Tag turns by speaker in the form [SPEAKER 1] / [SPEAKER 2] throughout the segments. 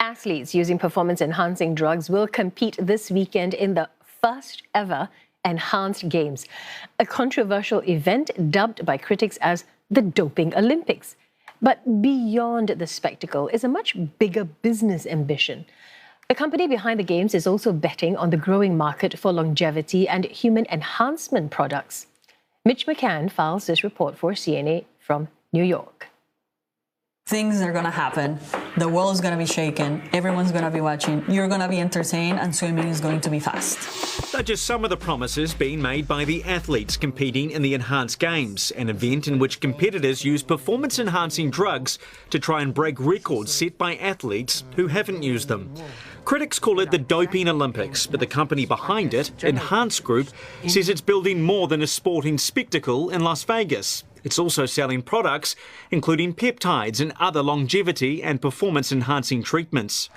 [SPEAKER 1] Athletes using performance-enhancing drugs will compete this weekend in the first ever Enhanced Games, a controversial event dubbed by critics as the Doping Olympics. But beyond the spectacle is a much bigger business ambition. The company behind the Games is also betting on the growing market for longevity and human enhancement products. Mitch McCann files this report for CNA from New York.
[SPEAKER 2] Things are going to happen. The world is going to be shaken. Everyone's going to be watching. You're going to be entertained, and swimming is going to be fast.
[SPEAKER 3] They're just some of the promises being made by the athletes competing in the Enhanced Games, an event in which competitors use performance-enhancing drugs to try and break records set by athletes who haven't used them. Critics call it the Doping Olympics, but the company behind it, Enhanced Group, says it's building more than a sporting spectacle in Las Vegas. It's also selling products, including peptides and other longevity and performance-enhancing treatments.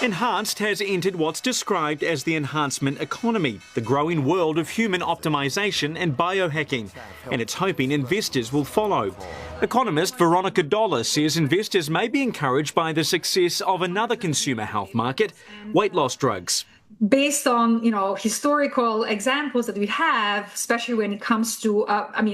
[SPEAKER 3] Enhanced has entered what's described as the enhancement economy, the growing world of human optimization and biohacking, and it's hoping investors will follow. Economist Veronica Dollar says investors may be encouraged by the success of another consumer health market, weight loss drugs.
[SPEAKER 4] Based on, historical examples that we have, especially when it comes to,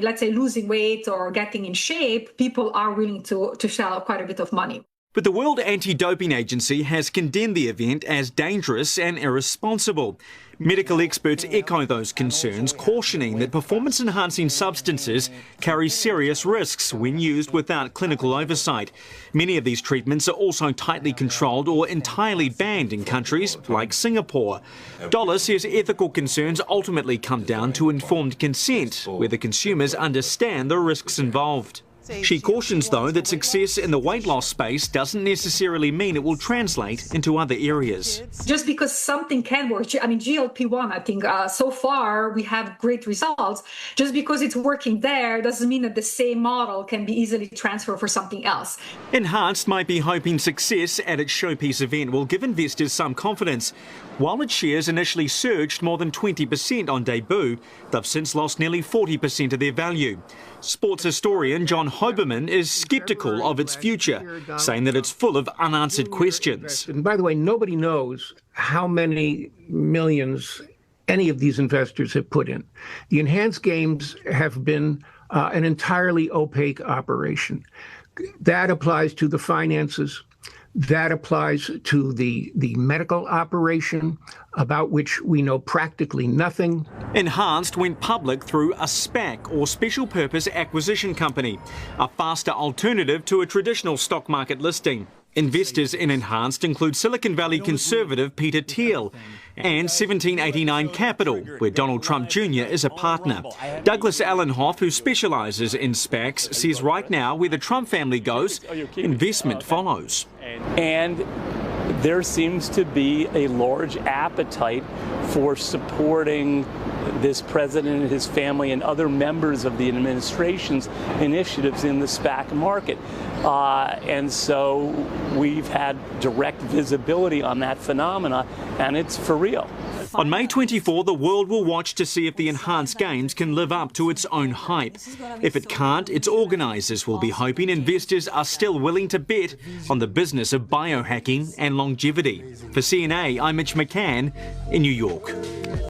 [SPEAKER 4] let's say losing weight or getting in shape, people are willing to shell out quite a bit of money.
[SPEAKER 3] But the World Anti-Doping Agency has condemned the event as dangerous and irresponsible. Medical experts echo those concerns, cautioning that performance-enhancing substances carry serious risks when used without clinical oversight. Many of these treatments are also tightly controlled or entirely banned in countries like Singapore. Dollar says ethical concerns ultimately come down to informed consent, where the consumers understand the risks involved. She cautions, though, that success in the weight loss space doesn't necessarily mean it will translate into other areas.
[SPEAKER 4] Just because something can work, GLP-1, I think so far we have great results. Just because it's working there doesn't mean that the same model can be easily transferred for something else.
[SPEAKER 3] Enhanced might be hoping success at its showpiece event will give investors some confidence. While its shares initially surged more than 20% on debut, they've since lost nearly 40% of their value. Sports historian John Hoberman is sceptical of its future, saying that it's full of unanswered questions.
[SPEAKER 5] And by the way, nobody knows how many millions any of these investors have put in. The Enhanced Games have been an entirely opaque operation. That applies to the finances. That applies to the medical operation, about which we know practically nothing.
[SPEAKER 3] Enhanced went public through a SPAC, or Special Purpose Acquisition Company, a faster alternative to a traditional stock market listing. Investors in Enhanced include Silicon Valley conservative Peter Thiel and 1789 Capital, where Donald Trump Jr. is a partner. Douglas Allenhoff, who specialises in SPACs, says right now where the Trump family goes, investment follows.
[SPEAKER 6] And there seems to be a large appetite for supporting this president and his family and other members of the administration's initiatives in the SPAC market. And so we've had direct visibility on that phenomena, and it's for real.
[SPEAKER 3] On May 24, the world will watch to see if the Enhanced Games can live up to its own hype. If it can't, its organisers will be hoping investors are still willing to bet on the business of biohacking and longevity. For CNA, I'm Mitch McCann in New York.